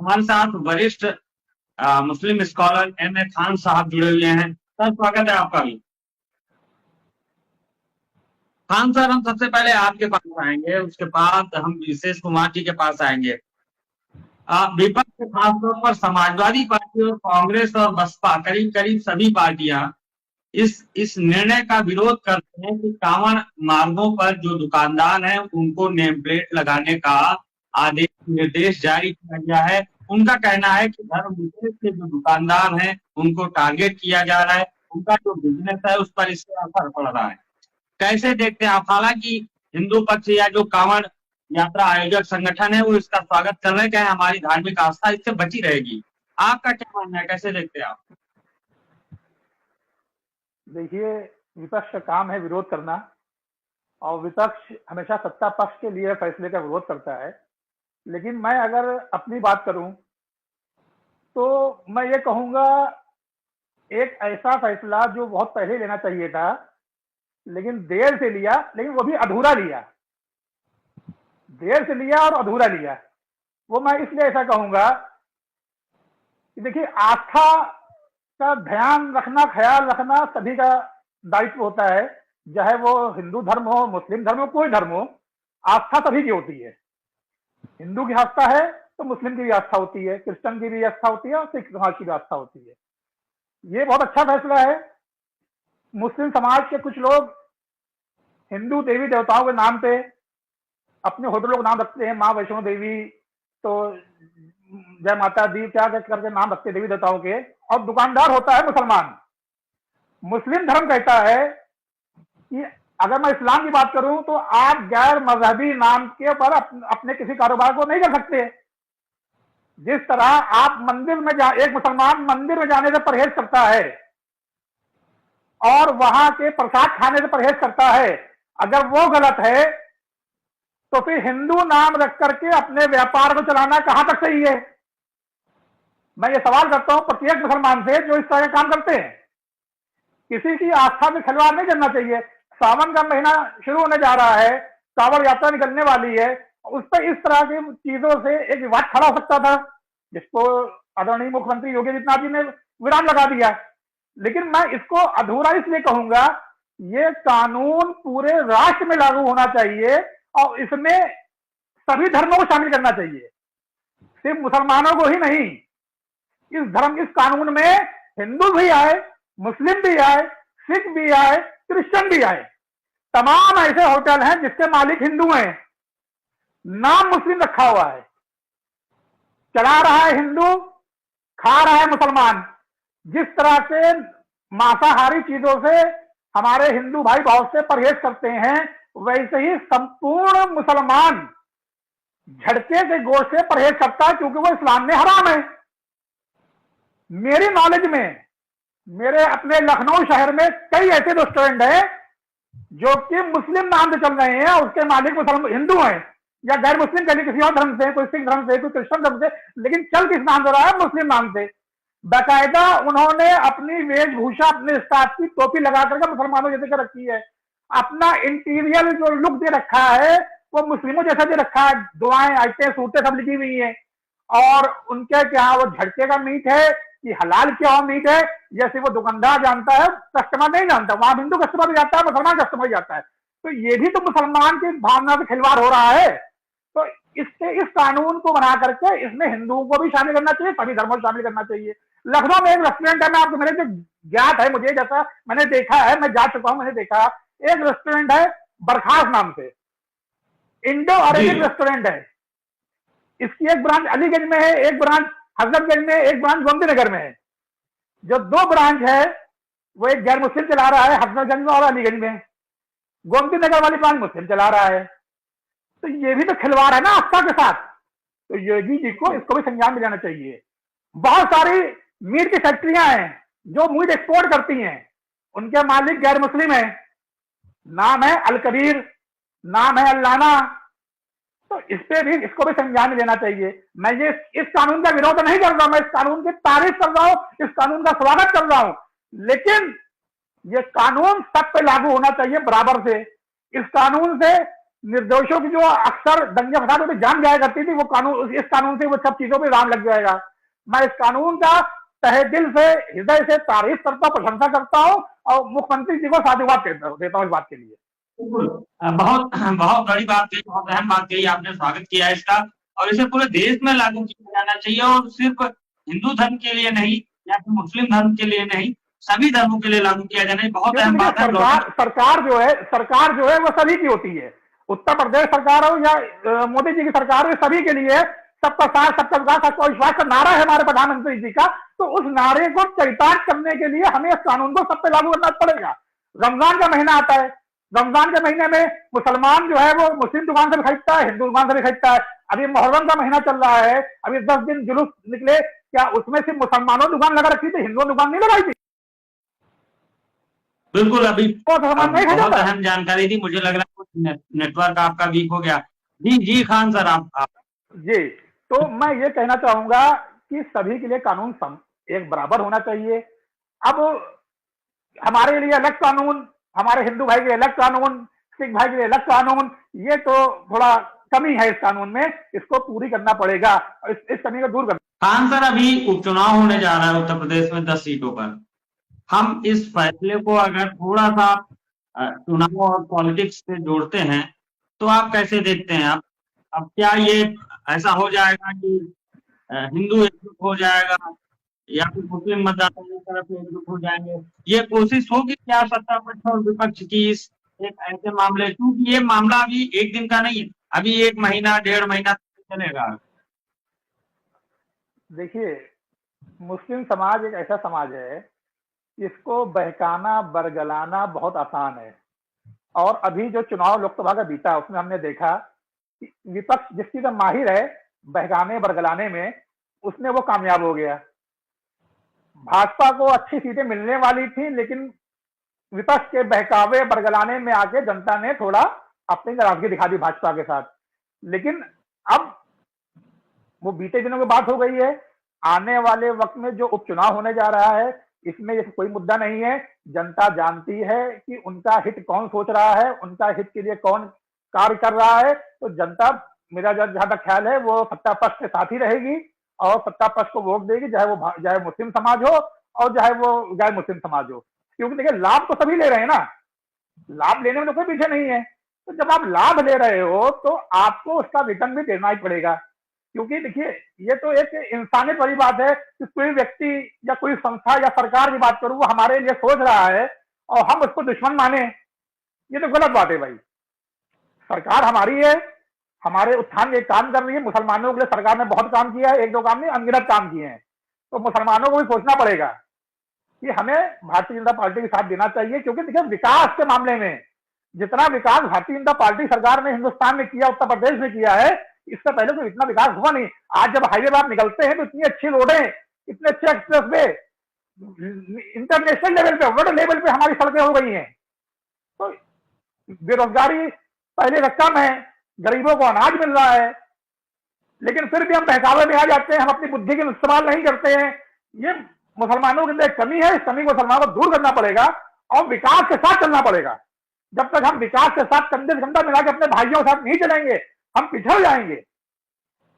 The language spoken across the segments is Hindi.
खान साहब वरिष्ठ मुस्लिम स्कॉलर M.A. खान साहब जुड़े हुए हैं। सर स्वागत है आपका भी। खान सर, हम सबसे पहले आपके पास आएंगे, उसके बाद हम विशेष कुमार जी के पास आएंगे। विपक्ष खासतौर पर समाजवादी पार्टी और कांग्रेस और बसपा करीब करीब सभी पार्टियां इस निर्णय का विरोध करते हैं कि कांवड़ मार्गों पर जो दुकानदार हैं उनको नेम प्लेट लगाने का आदेश निर्देश जारी किया गया है। उनका कहना है कि धर्म विशेष के जो दुकानदार हैं उनको टारगेट किया जा रहा है, उनका जो बिजनेस है उस पर इससे असर पड़ रहा है। कैसे देखते हैं आप? हालांकि हिंदू पक्ष या जो कांवड़ यात्रा आयोजक संगठन है वो इसका स्वागत कर रहे हैं, क्या हमारी धार्मिक आस्था इससे बची रहेगी। आपका क्या मानना है, कैसे देखते हैं आप? देखिए, विपक्ष का काम है विरोध करना, और विपक्ष हमेशा सत्ता पक्ष के लिए फैसले का विरोध करता है। लेकिन मैं अगर अपनी बात करूं तो मैं ये कहूंगा, एक ऐसा फैसला जो बहुत पहले लेना चाहिए था, लेकिन देर से लिया, लेकिन वो भी अधूरा लिया। देर से लिया और अधूरा लिया। वो मैं इसलिए ऐसा कहूंगा कि देखिए, आस्था का ध्यान रखना, ख्याल रखना सभी का दायित्व होता है, चाहे वो हिंदू धर्म हो, मुस्लिम धर्म हो, कोई धर्म हो। आस्था सभी की होती है। हिंदू की आस्था है तो मुस्लिम की भी आस्था होती है, क्रिश्चियन की भी आस्था होती है और सिख समाज की भी आस्था होती है। ये बहुत अच्छा फैसला है। मुस्लिम समाज के कुछ लोग हिंदू देवी देवताओं के नाम पे अपने होटलों का नाम रखते हैं, माँ वैष्णो देवी, तो जय माता दी, क्या करके नाम रखते हैं देवी देवताओं के, और दुकानदार होता है मुसलमान। मुस्लिम धर्म कहता है कि अगर मैं इस्लाम की बात करूं तो आप गैर मजहबी नाम के ऊपर अपने किसी कारोबार को नहीं कर सकते। जिस तरह आप मंदिर में एक मुसलमान मंदिर में जाने से परहेज करता है और वहां के प्रसाद खाने से परहेज करता है, अगर वो गलत है तो फिर हिंदू नाम रख करके अपने व्यापार को चलाना कहां तक सही है? मैं ये सवाल करता हूं प्रत्येक मुसलमान से जो इस तरह के काम करते हैं। किसी की आस्था में खिलवाड़ नहीं करना चाहिए। सावन का महीना शुरू होने जा रहा है, कांवड़ यात्रा निकलने वाली है, उस पर इस तरह की चीजों से एक विवाद खड़ा हो सकता था, जिसको आदरणीय मुख्यमंत्री योगी आदित्यनाथ जी ने विराम लगा दिया। लेकिन मैं इसको अधूरा इसलिए कहूंगा, ये कानून पूरे राष्ट्र में लागू होना चाहिए और इसमें सभी धर्मों को शामिल करना चाहिए, सिर्फ मुसलमानों को ही नहीं। इस कानून में हिंदू भी आए, मुस्लिम भी आए, सिख भी आए, क्रिश्चियन भी आए। तमाम ऐसे होटल हैं जिसके मालिक हिंदू हैं, नाम मुस्लिम रखा हुआ है, चला रहा है हिंदू, खा रहा है मुसलमान। जिस तरह से मांसाहारी चीजों से हमारे हिंदू भाई बहुत से परहेज करते हैं, वैसे ही संपूर्ण मुसलमान झटके के गोश्त से परहेज करता है, क्योंकि वो इस्लाम में हराम है। मेरी नॉलेज में, मेरे अपने लखनऊ शहर में कई ऐसे रेस्टोरेंट हैं जो कि मुस्लिम नाम से चल रहे हैं, उसके मालिक मुसलमान हिंदू हैं या गैर मुस्लिम के लिए किसी और धर्म से, कोई सिख धर्म से, कोई क्रिश्चियन धर्म से, लेकिन चल किस नाम से रहा है? मुस्लिम नाम से। बाकायदा उन्होंने अपनी वेशभूषा, अपने स्टाफ की टोपी लगा करके मुसलमानों जैसे कर रखी है, अपना इंटीरियर जो लुक दे रखा है वो मुस्लिमों जैसा दे रखा है, दुआएं, आयतें, सूरतें सब लिखी हुई है। और उनके क्या वो झटके का मीट है कि हलाल क्या हो मीट है, जैसे वो दुकानदार जानता है, कस्टमर नहीं जानता। वहां हिंदू कस्टमर भी जाता है, मुसलमान कस्टमर भी जाता है। तो ये भी तो मुसलमान की भावना से खिलवाड़ हो रहा है। तो इस कानून को बना करके इसमें हिंदुओं को भी शामिल करना चाहिए, सभी धर्मों को शामिल करना चाहिए। लखनऊ में एक रेस्टोरेंट है, मैं आपको, मैंने जो ज्ञात है मुझे, जैसा मैंने देखा है, मैं जा चुका हूं, मैंने देखा, एक रेस्टोरेंट है बरखास नाम से, इंडो अरेबिक रेस्टोरेंट है। इसकी एक ब्रांच अलीगंज में है, एक ब्रांच हजरतगंज में, एक ब्रांच गोमती नगर में है। जो दो ब्रांच है वो एक गैर मुस्लिम चला रहा है हजरतगंज में और अलीगंज में, गोमती नगर वाली ब्रांच मुस्लिम चला रहा है। तो ये भी तो खिलवाड़ है ना आस्था के साथ। तो योगी जी को इसको भी संज्ञान में लेना चाहिए। बहुत सारी मीट की फैक्ट्रियां हैं जो मीट एक्सपोर्ट करती हैं, उनके मालिक गैर मुस्लिम है, नाम है अल कबीर, नाम है अल्लाना। तो इस पे भी, इसको भी संज्ञान में लेना चाहिए। मैं ये इस कानून का विरोध नहीं कर रहा हूं, मैं इस कानून की तारीफ कर रहा हूं, इस कानून का स्वागत कर रहा हूं, लेकिन ये कानून सब पे लागू होना चाहिए बराबर से। इस कानून से निर्दोषों की जो अक्सर दंगे फसादों में जान जाया करती थी, वो कानून, इस कानून से वो सब चीजों पे राम लग जाएगा। मैं इस कानून का तहे दिल से, हृदय से तारीफ करता हूँ, प्रशंसा करता हूँ और मुख्यमंत्री जी को साधुवाद देता हूँ इस बात के लिए। बिल्कुल। बहुत बहुत बड़ी बात कही, बहुत अहम बात कही आपने, स्वागत किया है इसका। और इसे पूरे देश में लागू किया जाना चाहिए, और सिर्फ हिंदू धर्म के लिए नहीं या फिर मुस्लिम धर्म के लिए नहीं, सभी धर्मों के लिए लागू किया जाना चाहिए। बहुत क्योंकि अहम देखिए, बात है, हम लौटेंगे। सरकार जो है वो सभी की होती है। उत्तर प्रदेश सरकार हो या मोदी जी की सरकार हो, सभी के लिए सबका साथ, सबका विकास, सबका विश्वास का नारा है हमारे प्रधानमंत्री जी का। तो उस नारे को चरितार्थ करने के लिए हमें इस कानून को सब पे लागू करना पड़ेगा। रमजान का महीना आता है, रमजान के महीने में मुसलमान जो है वो मुस्लिम दुकान से भी खरीदता है, हिंदू दुकान से भी खरीदता है। अभी मुहर्रम का महीना चल रहा है, अभी 10 दिन जुलूस निकले, क्या उसमें सिर्फ मुसलमानों दुकान लगा रखी थी, हिंदुओं दुकान नहीं लगाई थी? बिल्कुल। अभी वो तो सामान नहीं बहुत खरीदा था। अहम जानकारी दी, मुझे लग रहा है कुछ नेटवर्क आपका वीक हो गया। जी जी खान सर, आप। जी, तो मैं ये कहना चाहूंगा कि सभी के लिए कानून एक बराबर होना चाहिए। अब हमारे लिए अलग कानून, हमारे हिंदू भाई के लिए अलग कानून, सिख भाई के लिए अलग कानून, ये तो थोड़ा कमी है इस कानून में, इसको पूरी करना पड़ेगा, इस कमी को दूर करना। खान सर, अभी उपचुनाव होने जा रहा है उत्तर प्रदेश में 10 सीटों पर। हम इस फैसले को अगर थोड़ा सा चुनाव और पॉलिटिक्स से जोड़ते हैं, तो आप कैसे देखते हैं? आप अब क्या ये ऐसा हो जाएगा कि हिंदू एकजुट हो जाएगा, या फिर मुस्लिम मतदाताओं की तरफ से एकजुट हो जाएंगे? ये कोशिश होगी क्या सत्ता पक्ष और विपक्ष की इस एक ऐसे मामले, क्योंकि ये मामला अभी एक दिन का नहीं है, अभी 1 महीना 1.5 महीना चलेगा। देखिए, मुस्लिम समाज एक ऐसा समाज है, इसको बहकाना, बरगलाना बहुत आसान है। और अभी जो चुनाव लोकसभा का बीता, उसमें हमने देखा कि विपक्ष जिस चीज में माहिर है, बहकाने बरगलाने में, उसमें वो कामयाब हो गया। भाजपा को अच्छी सीटें मिलने वाली थी, लेकिन विपक्ष के बहकावे बरगलाने में आके जनता ने थोड़ा अपनी नाराजगी दिखा दी भाजपा के साथ। लेकिन अब वो बीते दिनों की बात हो गई है। आने वाले वक्त में जो उपचुनाव होने जा रहा है, इसमें ये कोई मुद्दा नहीं है। जनता जानती है कि उनका हित कौन सोच रहा है, उनका हित के लिए कौन कार्य कर रहा है। तो जनता, मेरा जहां तक ख्याल है, वो सत्ता पक्ष के साथ ही रहेगी और सत्ता पक्ष को वोट देगी, चाहे मुस्लिम समाज हो और चाहे वो गैर मुस्लिम समाज हो। क्योंकि देखिए, लाभ तो सभी ले रहे हैं ना, लाभ लेने में तो कोई पीछे नहीं है। तो जब आप लाभ ले रहे हो तो आपको उसका रिटर्न भी देना ही पड़ेगा। क्योंकि देखिए, ये तो एक इंसानियत वाली बात है कि कोई व्यक्ति या कोई संस्था या सरकार की बात करूं, वो हमारे लिए सोच रहा है और हम उसको दुश्मन माने, ये तो गलत बात है भाई। सरकार हमारी है, हमारे उत्थान के काम कर रही है। मुसलमानों के लिए सरकार ने बहुत काम किया है, एक दो काम नहीं, अनगिनत काम किए हैं। तो मुसलमानों को भी सोचना पड़ेगा कि हमें भारतीय जनता पार्टी के साथ देना चाहिए। क्योंकि देखिए, विकास के मामले में जितना विकास भारतीय जनता पार्टी सरकार ने हिंदुस्तान में किया, उत्तर प्रदेश में किया है, इससे पहले तो इतना विकास हुआ नहीं। आज जब हाईवे पर आप निकलते हैं तो इतनी अच्छी रोडें, इतने अच्छे एक्सप्रेस वे, इंटरनेशनल लेवल पे, वर्ल्ड लेवल पे हमारी सड़कें हो गई हैं। तो बेरोजगारी पहले से कम है, गरीबों को अनाज मिल रहा है, लेकिन फिर भी हम बहकावे में आ जाते हैं, हम अपनी बुद्धि का इस्तेमाल नहीं करते हैं। ये मुसलमानों के अंदर एक कमी है, इस कमी को मुसलमानों को दूर करना पड़ेगा और विकास के साथ चलना पड़ेगा। जब तक हम विकास के साथ कंधे से कंधा मिला के अपने भाइयों के साथ नहीं चलेंगे, हम पिछड़ जाएंगे।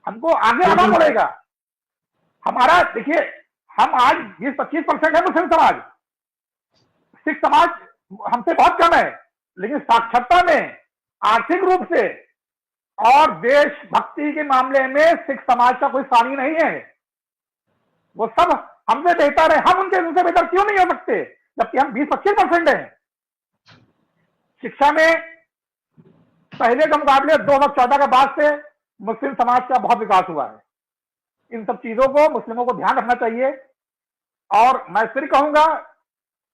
हमको आगे आना पड़ेगा। हमारा देखिए, हम आज 20-25% है मुस्लिम समाज, सिख समाज हमसे बहुत कम है, लेकिन साक्षरता में, आर्थिक रूप से और देशभक्ति के मामले में सिख समाज का कोई सानी नहीं है। वो सब हमसे बेहतर है, हम उनसे बेहतर क्यों नहीं हो सकते, जबकि हम 20-25% हैं। शिक्षा में पहले के मुकाबले 2014 के बाद से मुस्लिम समाज का बहुत विकास हुआ है। इन सब चीजों को मुस्लिमों को ध्यान रखना चाहिए। और मैं फिर कहूंगा,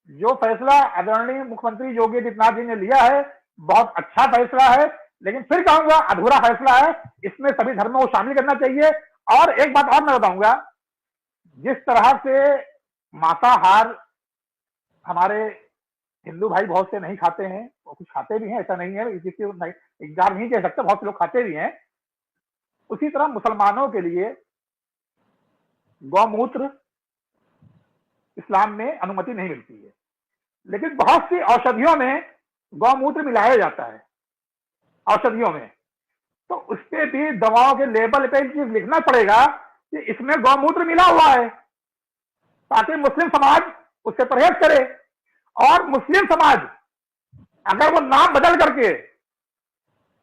जो फैसला आदरणीय मुख्यमंत्री योगी आदित्यनाथ जी ने लिया है, बहुत अच्छा फैसला है, लेकिन फिर कहूंगा अधूरा फैसला है। इसमें सभी धर्मों को शामिल करना चाहिए। और एक बात और मैं बताऊंगा, जिस तरह से मांसाहार हमारे हिंदू भाई बहुत से नहीं खाते हैं, और कुछ खाते भी हैं, ऐसा नहीं है, इसकी इनकार नहीं कह सकते, बहुत से लोग खाते भी हैं। उसी तरह मुसलमानों के लिए गौमूत्र इस्लाम में अनुमति नहीं मिलती है, लेकिन बहुत सी औषधियों में गौमूत्र मिलाया जाता है। औषधियों में, तो उस पे भी दवाओं के लेबल पे चीज लिखना पड़ेगा कि इसमें गौमूत्र मिला हुआ है, ताकि मुस्लिम समाज उससे परहेज करे। और मुस्लिम समाज अगर वो नाम बदल करके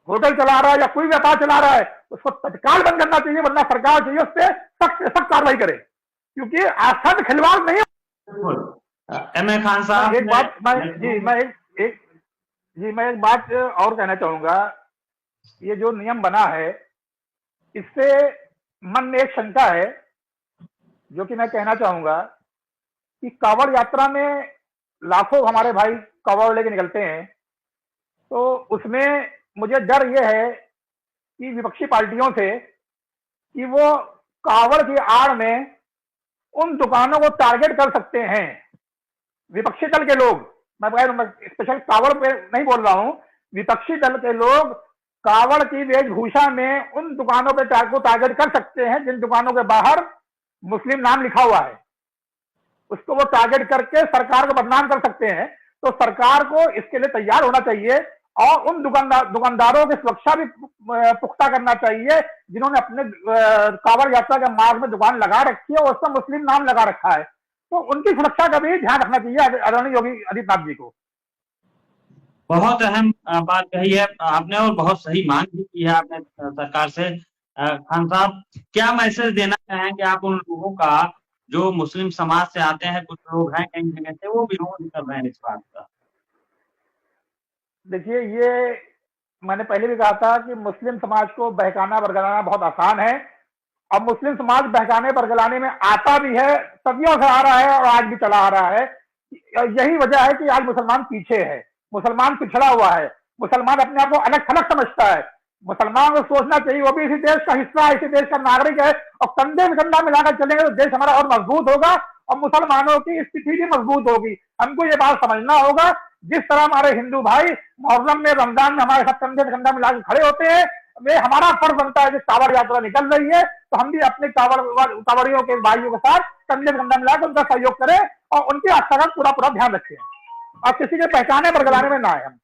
होटल चला रहा है या कोई व्यापार चला रहा है, उसको तत्काल बंद करना चाहिए, वरना सरकार चाहिए उस पर सख्त से सख्त कार्रवाई करे, क्योंकि आस्था में खिलवाड़ नहीं। एम.ए. खान साहब, एक बात मैं एक बात और कहना चाहूंगा। ये जो नियम बना है, इससे मन में एक शंका है, जो कि मैं कहना चाहूंगा कि कांवड़ यात्रा में लाखों हमारे भाई कांवड़ लेके निकलते हैं, तो उसमें मुझे डर यह है कि विपक्षी पार्टियों से कि वो कांवड़ की आड़ में उन दुकानों को टारगेट कर सकते हैं। विपक्षी दल के लोग, मैं स्पेशल कांवड़ पे नहीं बोल रहा हूं, विपक्षी दल के लोग कांवड़ की वेशभूषा में उन दुकानों पे टारगेट कर सकते हैं जिन दुकानों के बाहर मुस्लिम नाम लिखा हुआ है। उसको वो टारगेट करके सरकार को बदनाम कर सकते हैं। तो सरकार को इसके लिए तैयार होना चाहिए और उन दुकानदारों की सुरक्षा भी पुख्ता करना चाहिए जिन्होंने अपने कांवड़ यात्रा के मार्ग में दुकान लगा रखी है और उसका मुस्लिम नाम लगा रखा है। तो उनकी सुरक्षा का भी ध्यान रखना चाहिए आदरणीय योगी आदित्यनाथ जी को। बहुत अहम बात कही है आपने और बहुत सही मांग भी की है आपने सरकार से। खान साहब, क्या मैसेज देना चाहेंगे आप उन लोगों का जो मुस्लिम समाज से आते हैं? कुछ लोग हैं कई जगह से, वो विरोध कर रहे हैं इस बात का। देखिए, ये मैंने पहले भी कहा था कि मुस्लिम समाज को बहकाना बरगलाना बहुत आसान है, और मुस्लिम समाज बहकाने बरगलाने में आता भी है, सदियों से आ रहा है और आज भी चला आ रहा है। यही वजह है कि आज मुसलमान पीछे है, मुसलमान पिछड़ा हुआ है, मुसलमान अपने आप को अलग थलग समझता है। मुसलमान को सोचना चाहिए वो भी इसी देश का हिस्सा है, इसी देश का नागरिक है, और कंधे में कंधा मिलाकर चलेंगे तो देश हमारा और मजबूत होगा और मुसलमानों की स्थिति भी मजबूत होगी। हमको ये बात समझना होगा, जिस तरह हमारे हिंदू भाई मुहर्रम में, रमजान में हमारे साथ कंधे में कंधा मिलाकर खड़े होते हैं, वे हमारा फर्ज बनता है कि कांवड़ यात्रा निकल रही है तो हम भी अपने कांवड़ियों के भाइयों के साथ कंधे में कंधा मिलाकर उनका सहयोग करें और उनकी आस्था का पूरा ध्यान रखें और किसी के पहचाने बरगलाने में ना आए हम।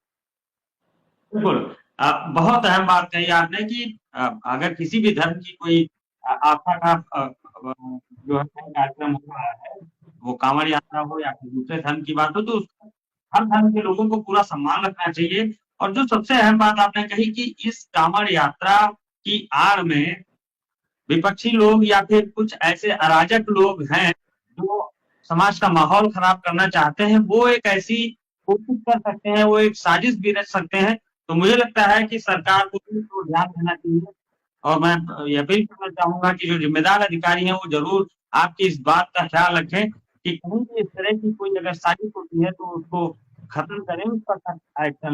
बिल्कुल, बहुत अहम बात कही आपने कि अगर किसी भी धर्म की कोई आस्था का जो है कार्यक्रम हो रहा है, वो कांवड़ यात्रा हो या फिर दूसरे धर्म की बात हो, तो हर धर्म के लोगों को पूरा सम्मान रखना चाहिए। और जो सबसे अहम बात आपने कही कि इस कांवड़ यात्रा की आड़ में विपक्षी लोग या फिर कुछ ऐसे अराजक लोग हैं जो समाज का माहौल खराब करना चाहते हैं, वो एक ऐसी कोशिश कर सकते हैं, वो एक साजिश भी रच सकते हैं। तो मुझे लगता है कि सरकार को भी तो ध्यान देना चाहिए और मैं ये अपील करना चाहूंगा कि जो जिम्मेदार अधिकारी हैं वो जरूर आपकी इस बात का ख्याल रखें कि कहीं भी इस तरह की कोई अगर साजिश होती है तो उसको खत्म करें, उस पर एक्शन